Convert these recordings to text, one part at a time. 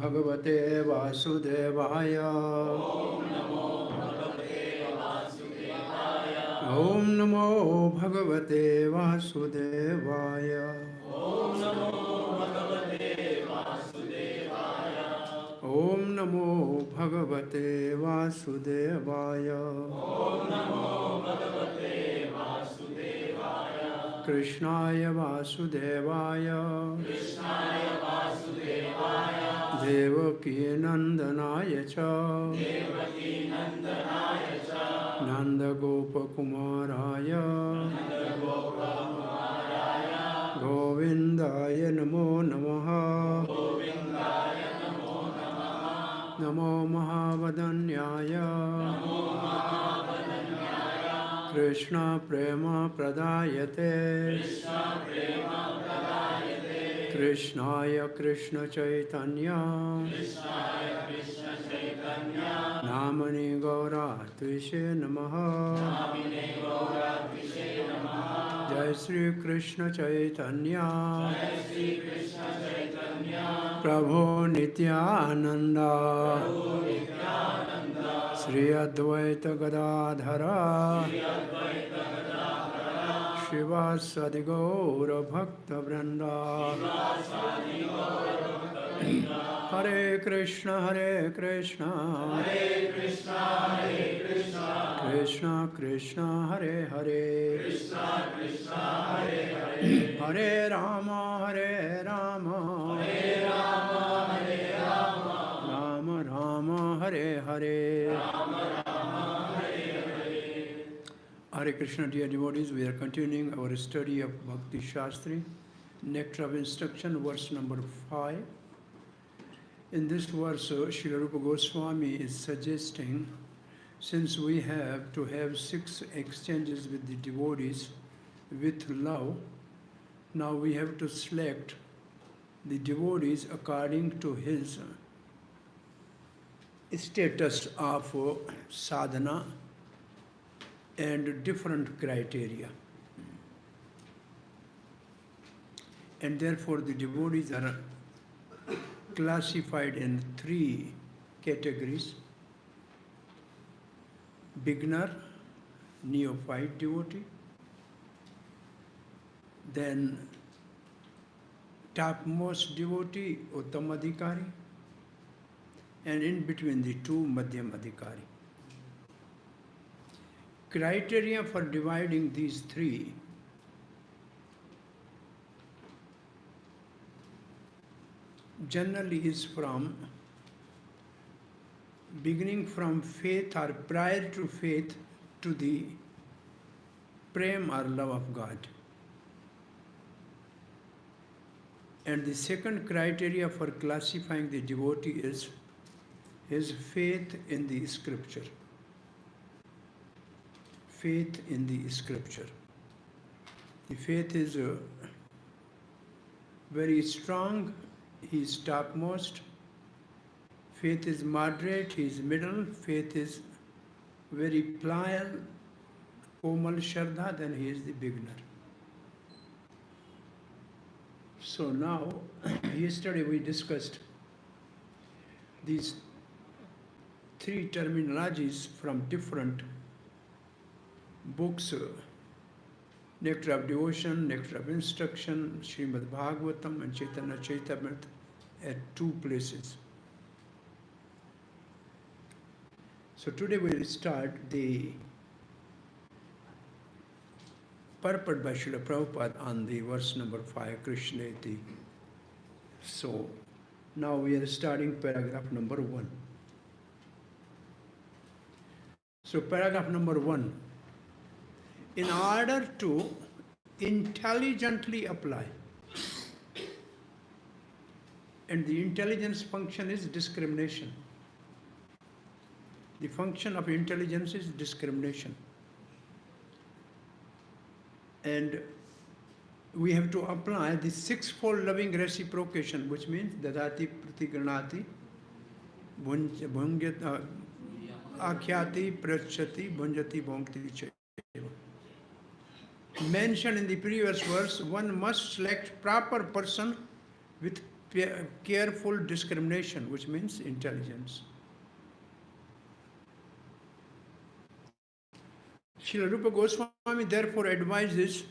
Bhagavate Vasudevaya. Om Namo Bhagavate Vasudevaya. Om Namo Bhagavate Vasudevaya. Krishnaya Vasudevaya. Devaki Nandanaya cha. Nanda Gopa Kumaraya. Govindaya Namo Namaha. Namo Mahavadanyaya. Krishna Prema Pradayate. Krishnaya Krishna Chaitanya. Namani Gaura Tvishe Namaha. Jai Sri Krishna Chaitanya. Prabhu Nityananda. Sri Advaita Gadadhara. Shivasadi Gaura Bhakta Vrinda. Hare Krishna Krishna Krishna Hare Hare Hare Rama Rama Rama Hare Hare. Hare Krishna, dear devotees, we are continuing our study of Bhakti Shastri, Nectar of Instruction, verse number 5. In this verse, Srila Rupa Goswami is suggesting, since we have to have 6 exchanges with the devotees with love, now we have to select the devotees according to his status of sadhana and different criteria. And therefore the devotees are classified in 3 categories: beginner, neophyte devotee, then topmost devotee, Uttam Adhikari, and in between the two, Madhyam Adhikari. Criteria for dividing these 3 generally is from beginning from faith or prior to faith to the prem or love of God. And the second criteria for classifying the devotee is his faith in the scripture. Faith in the scripture. The faith is very strong, he is topmost. Faith is moderate, he is middle. Faith is very pliant, komal shraddha, then he is the beginner. So now, yesterday we discussed these 3 terminologies from different books: Nectar of Devotion, Nectar of Instruction, Srimad Bhagavatam, and Chaitanya Charitamrita at 2 places. So today we will start the purport by Srila Prabhupada on the verse number 5, Krishneti. So now we are starting paragraph number 1. So paragraph number 1. In order to intelligently apply, and the intelligence function is discrimination. The function of intelligence is discrimination. And we have to apply the 6-fold loving reciprocation, which means dadati pratigranati bhunjati akhyati prachati bhunjati bhongti chaiva. Mentioned in the previous verse, one must select proper person with careful discrimination, which means intelligence. Srila Rupa Goswami therefore advises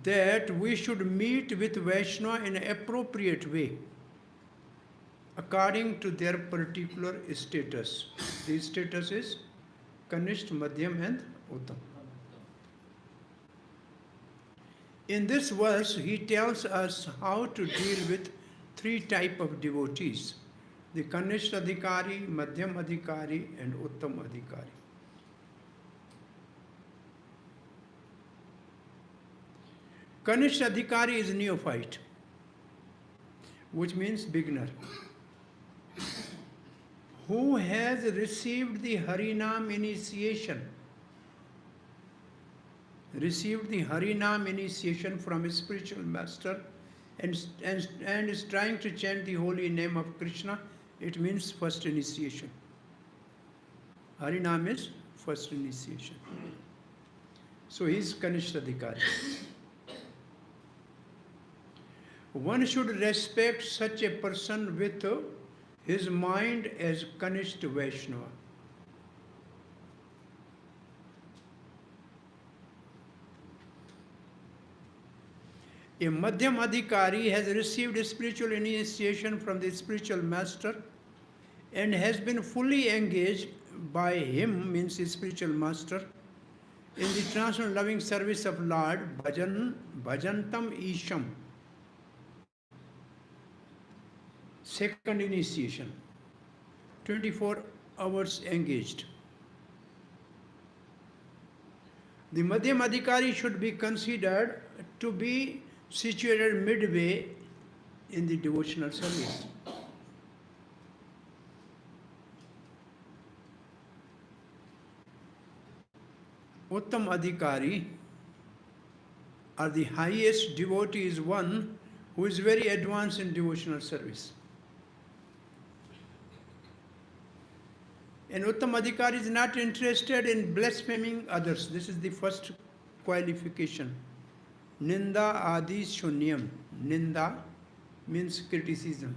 that we should meet with Vaishnava in an appropriate way, according to their particular status. The status is Kanishta, Madhyam and Uttam. In this verse, he tells us how to deal with three types of devotees: the Kanishta Adhikari, Madhyam Adhikari and Uttam Adhikari. Kanishta Adhikari is neophyte, which means beginner, who has received the Harinam initiation. Received the Harinam initiation from his spiritual master and is trying to chant the holy name of Krishna. It means first initiation. Harinam is first initiation. So he is Kanishta Adhikari. One should respect such a person with his mind as Kanishta Vaishnava. A Madhyam Adhikari has received spiritual initiation from the spiritual master and has been fully engaged by him, means his spiritual master, in the transcendental loving service of Lord, bhajantam isham. Second initiation, 24 hours engaged. The Madhyam Adhikari should be considered to be situated midway in the devotional service. Uttam Adhikari, or the highest devotee, is one who is very advanced in devotional service. And Uttam Adhikari is not interested in blaspheming others. This is the first qualification. Ninda adi shunyam. Ninda means criticism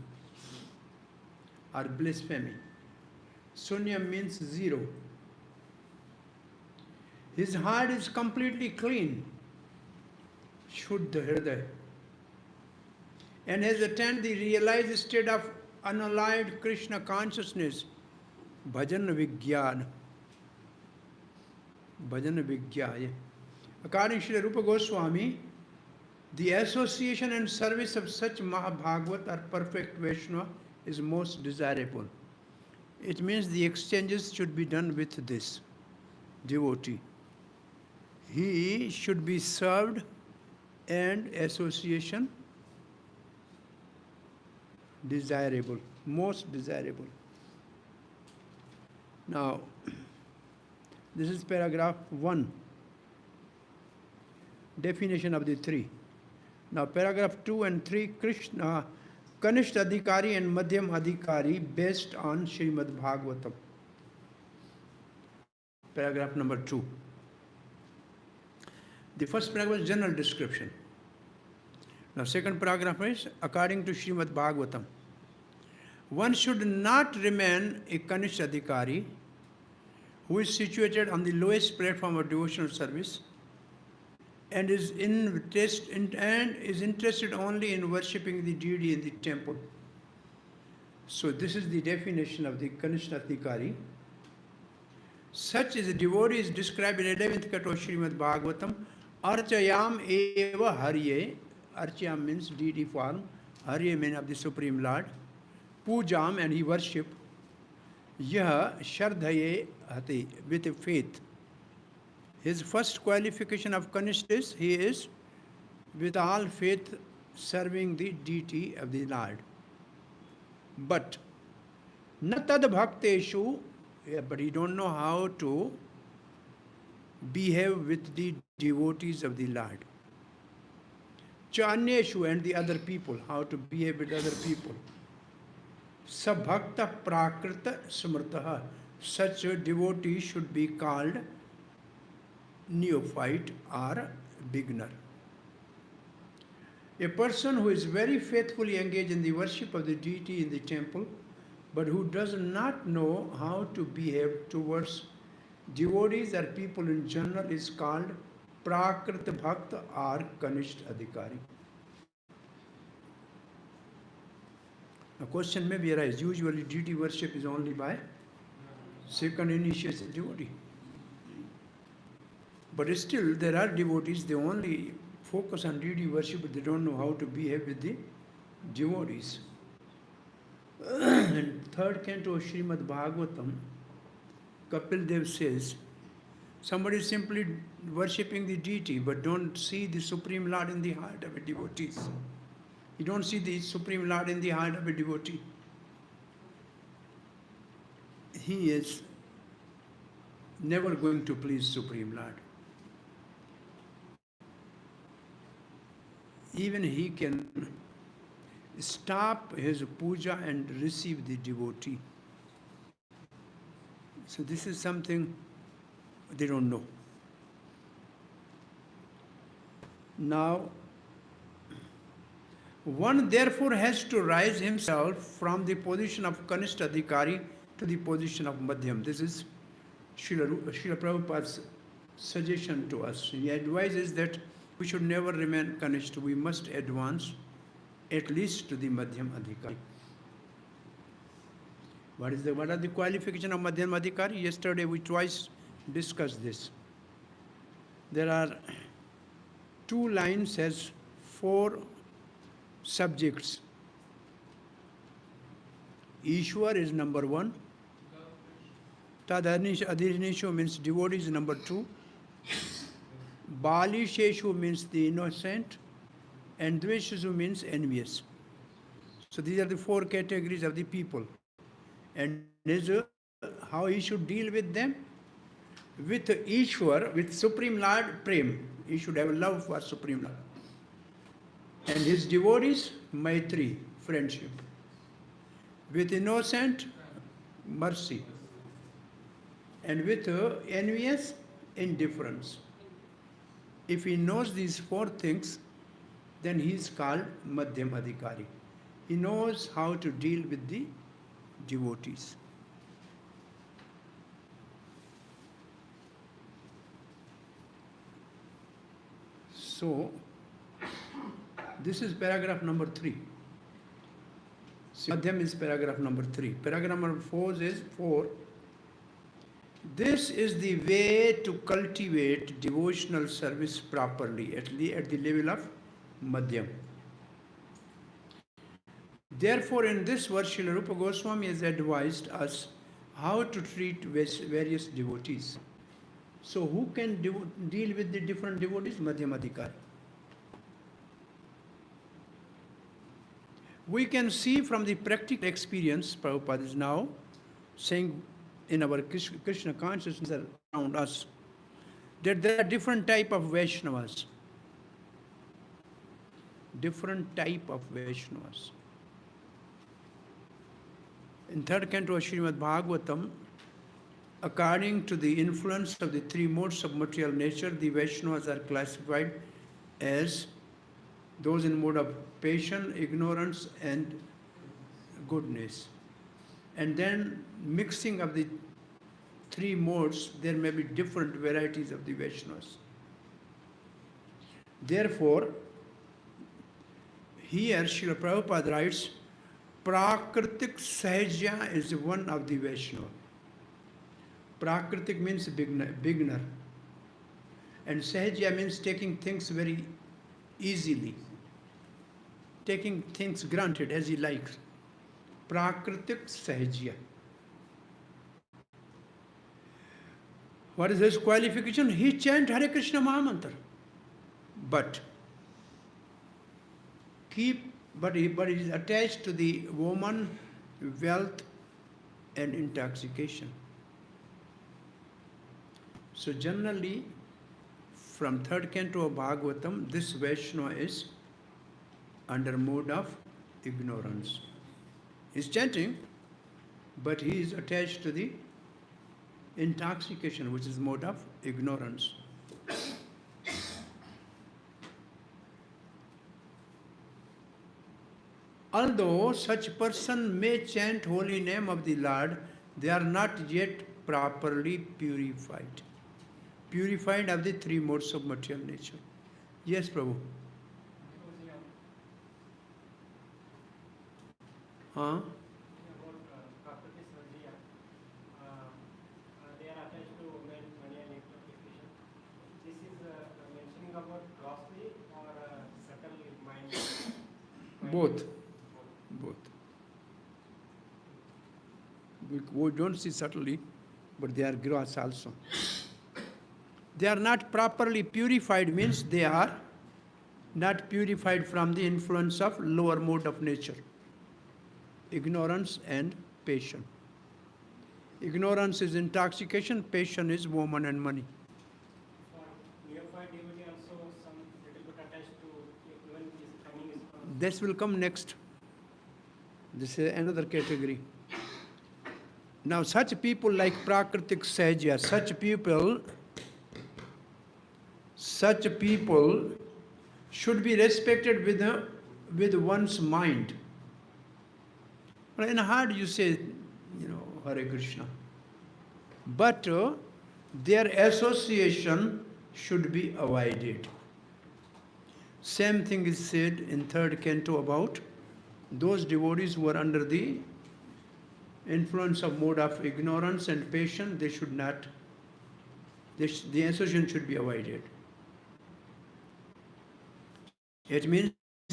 or blasphemy. Shunyam means zero. His heart is completely clean, Shuddha Hridaya, and has attained the realized state of unalloyed Krishna consciousness, bhajan gyaan. Bhajan gyaya. According to Rupa Goswami, the association and service of such Mahabhagavat or perfect Vaishnava is most desirable. It means the exchanges should be done with this devotee. He should be served and association desirable, most desirable. Now, this is paragraph 1, definition of the three. Now, paragraph 2 and 3, Kanishta Adhikari and Madhyam Adhikari based on Srimad Bhagavatam. Paragraph number 2. The first paragraph is general description. Now, second paragraph is according to Srimad Bhagavatam. One should not remain a Kanishta Adhikari who is situated on the lowest platform of devotional service and is interested only in worshipping the deity in the temple. So this is the definition of the Kanishta Adhikari. Such as a devotee is described in 11th canto of Srimad Bhagavatam. Archayam eva harye. Archayam means deity form. Harye means of the Supreme Lord. Pujam, and he worship. Yah shardhaye hati, with faith. His first qualification of Kanishta is he is with all faith serving the deity of the Lord. But natad bhakteshu, but he don't know how to behave with the devotees of the Lord. Chanyeshu, and the other people, how to behave with other people. Sabhakta prakrita smrtaha, such a devotee should be called neophyte or beginner. A person who is very faithfully engaged in the worship of the deity in the temple, but who does not know how to behave towards devotees or people in general, is called Prakrit Bhakt or Kanisht Adhikari. A question may be arise. Usually deity worship is only by second initiation devotee. But still there are devotees, they only focus on deity worship, but they don't know how to behave with the devotees. In third canto of Srimad Bhagavatam, Kapil Dev says, somebody is simply worshipping the deity but don't see the Supreme Lord in the heart of a devotee. You don't see the Supreme Lord in the heart of a devotee. He is never going to please Supreme Lord. Even he can stop his puja and receive the devotee. So this is something they don't know. Now, one therefore has to rise himself from the position of Kanishta Adhikari to the position of Madhyam. This is Srila Prabhupada's suggestion to us. He advises that we should never remain Kanishta. We must advance at least to the Madhyam Adhikari. What are the qualifications of Madhyam Adhikari? Yesterday we twice discussed this. There are 2 lines as 4 subjects. Ishwar is number 1. Tadharnishu means devotee is number 2. Balisheshu means the innocent. And Dveshu means envious. So these are the 4 categories of the people. And how he should deal with them? With Ishwar, with Supreme Lord, Prem. He should have love for Supreme Lord. And his devotees, Maitri, friendship. With innocent, mercy. And with envious, indifference. If he knows these 4 things, then he is called Madhyam Adhikari. He knows how to deal with the devotees. So, this is paragraph number 3. Madhyam is paragraph number 3. Paragraph number 4 is 4. This is the way to cultivate devotional service properly at the level of Madhyam. Therefore, in this verse, Srila Rupa Goswami has advised us how to treat various devotees. So, who can deal with the different devotees? Madhyam Adhikari. We can see from the practical experience, Prabhupada is now saying in our Krishna consciousness around us, that there are different type of Vaishnavas. Different type of Vaishnavas. In third canto of Srimad Bhagavatam, according to the influence of the 3 modes of material nature, the Vaishnavas are classified as those in mode of passion, ignorance and goodness. And then mixing of the 3 modes, there may be different varieties of the Vaishnavas. Therefore, here Srila Prabhupada writes, Prakritik Sahajya is one of the Vaishnava. Prakritik means beginner. And Sahajya means taking things very easily. Taking things granted as he likes. Prakritik Sahajya. What is his qualification? He chants Hare Krishna Mahamantra. But he is attached to the woman, wealth and intoxication. So generally, from third canto of Bhagavatam, this Vaishnava is under mode of ignorance. He is chanting, but he is attached to the intoxication, which is mode of ignorance. Although such person may chant holy name of the Lord, they are not yet properly purified. Purified of the three modes of material nature. Yes, Prabhu. Huh? They are attached to money and electrification. This is mentioning about grossly or subtle mind. Both. We don't see subtly, but they are gross also. They are not properly purified means they are not purified from the influence of lower mode of nature. Ignorance and passion. Ignorance is intoxication, passion is woman and money. For neophyte devotee also some little bit attached to even this coming is from. This will come next. This is another category. Now such people like Prakritik Sahajya, such people should be respected with one's mind. In heart you say, Hare Krishna. But their association should be avoided. Same thing is said in third canto about those devotees who are under the influence of mode of ignorance and passion, they should not, the association should be avoided. It means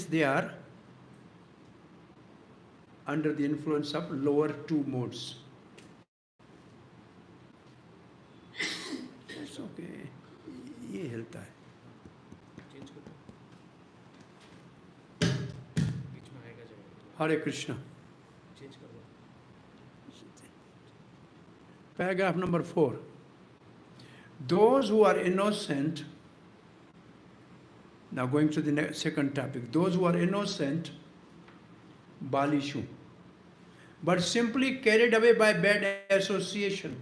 they are under the influence of lower two modes. That's okay. ये हिलता है. Hare Krishna. Paragraph number 4. Those who are innocent, now going to the second topic, those who are innocent, Balishu, but simply carried away by bad association,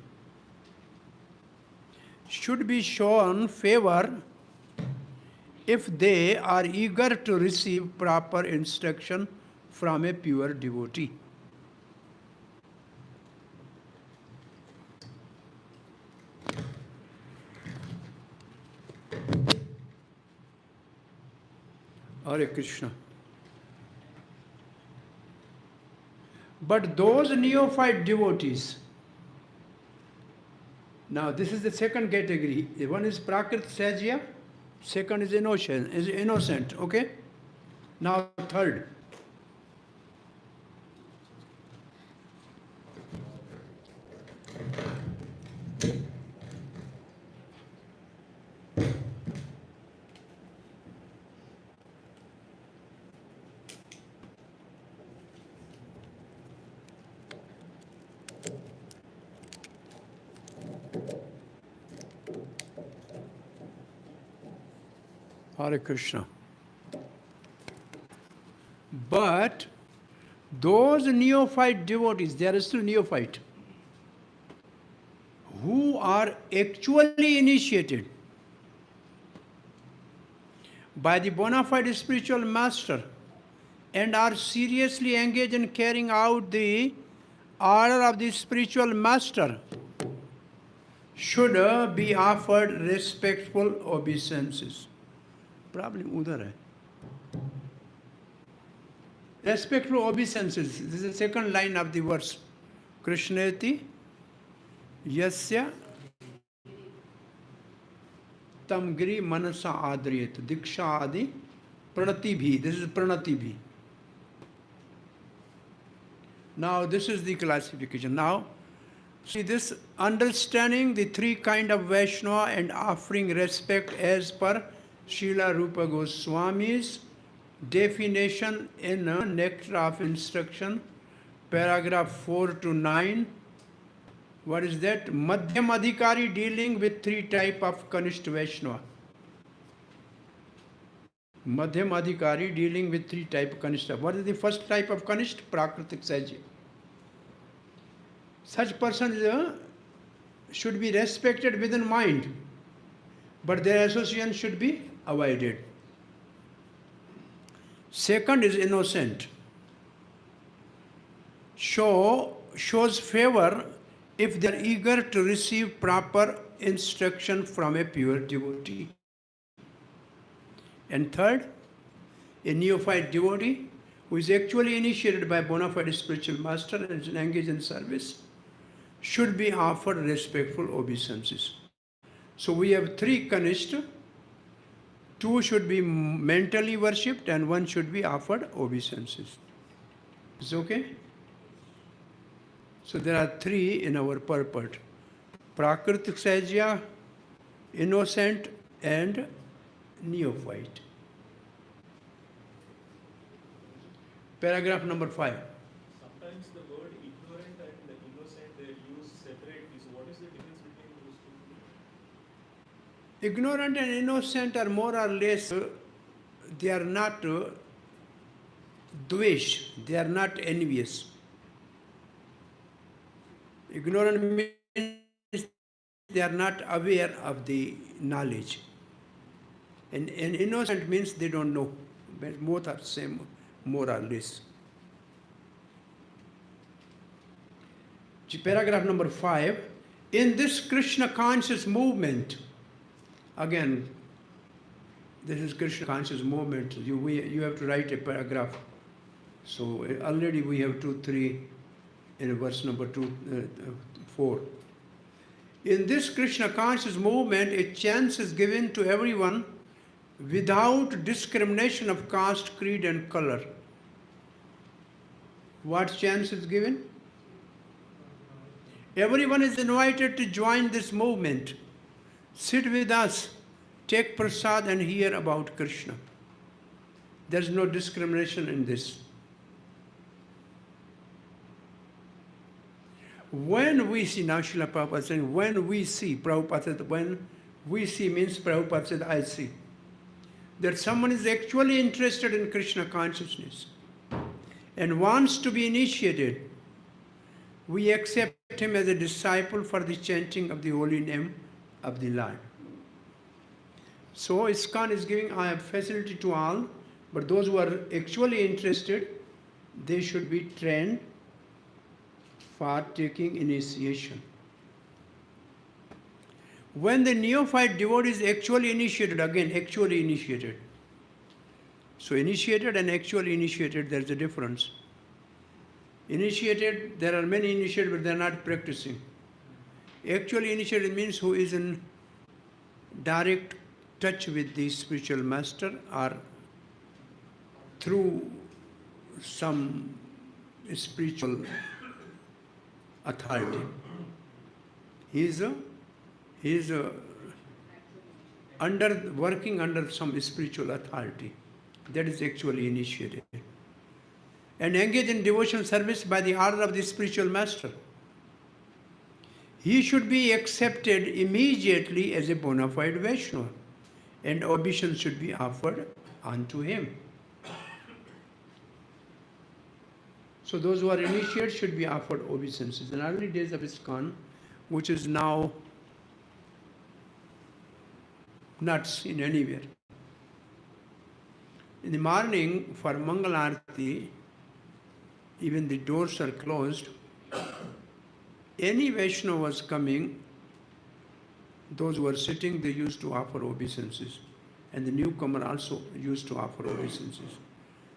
should be shown favor if they are eager to receive proper instruction from a pure devotee. Hare Krishna. But those neophyte devotees, now this is the second category. One is Prakrit Sahajya, second is innocent, okay? Now third. Hare Krishna. But those neophyte devotees, they are still neophyte, who are actually initiated by the bona fide spiritual master and are seriously engaged in carrying out the order of the spiritual master, should be offered respectful obeisances. Problem udhar hai. Respectful obeisances. This is the second line of the verse. Krishneti yasya tamgiri manasa adriyat diksha adi pranati bhi. This is pranati bhi. Now this is the classification. Now see this, understanding the three kind of Vaishnava and offering respect as per Srila Rupa Goswami's definition in Nectar of Instruction, paragraph 4 to 9. What is that? Madhyam Adhikari dealing with three type of Kanishta Vaishnava. Madhyam Adhikari dealing with three type of Kanishta. What is the first type of Kanishta? Prakritik Sahajya. Such person should be respected within mind, but their association should be avoided. Second is innocent. shows favor if they are eager to receive proper instruction from a pure devotee. And third, a neophyte devotee who is actually initiated by bona fide spiritual master and is engaged in service should be offered respectful obeisances. So we have three kanishta, two should be mentally worshipped and one should be offered obeisances. Is okay? So there are three in our purport: Prakritik Sahajya, innocent and neophyte. Paragraph number 5. Sometimes the word ignorant and the innocent they use separately. So what is the difference between those two? Ignorant and innocent are more or less, they are not dvesh, they are not envious. Ignorant means they are not aware of the knowledge. And innocent means they don't know. But both are same, more or less. Paragraph number 5. In this Krishna conscious movement, again, this is Krishna conscious movement. You have to write a paragraph. So already we have 2, 3 in verse number 4. In this Krishna conscious movement, a chance is given to everyone without discrimination of caste, creed and color. What chance is given? Everyone is invited to join this movement. Sit with us, take prasad and hear about Krishna. There is no discrimination in this. When we see, now Srila Prabhupada saying, when we see, Prabhupada said, when we see means Prabhupada said, I see. That someone is actually interested in Krishna consciousness and wants to be initiated, we accept him as a disciple for the chanting of the holy name of the Lord. So ISKCON is giving facility to all, but those who are actually interested, they should be trained for taking initiation. When the neophyte devotee is actually initiated, again, actually initiated. So initiated and actually initiated, there is a difference. Initiated, there are many initiated, but they are not practicing. Actually initiated means who is in direct touch with the spiritual master or through some spiritual authority. He is working under some spiritual authority. That is actually initiated. And engage in devotional service by the order of the spiritual master. He should be accepted immediately as a bona fide Vaishnava, and obeisance should be offered unto him. So those who are initiated should be offered obeisances. In early days of ISKCON, which is now not seen anywhere. In the morning for Mangal Arati, even the doors are closed. Any Vaishnava was coming, those who were sitting, they used to offer obeisances. And the newcomer also used to offer obeisances.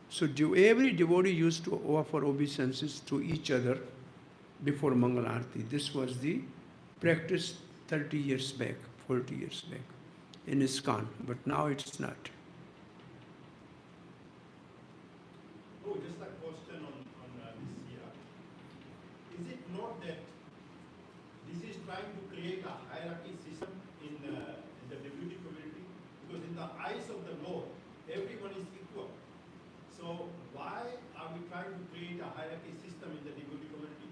So every devotee used to offer obeisances to each other before Mangal Arati. This was the practice 30 years back, 40 years back in ISKCON, but now it's not. Oh, just a question on this here. Is it not that this is trying to create a hierarchy system in the devotee community? Because in the eyes of the Lord, everyone is equal. So why are we trying to create a hierarchy system in the devotee community?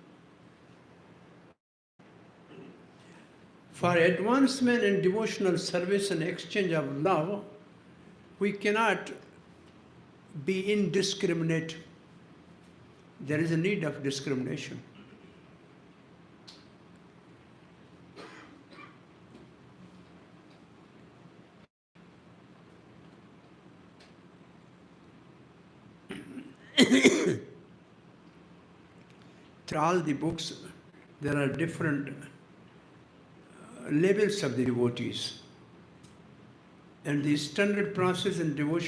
For advancement in devotional service and exchange of love, we cannot be indiscriminate. There is a need of discrimination. through all the books, there are different levels of the devotees. And the standard process in devotion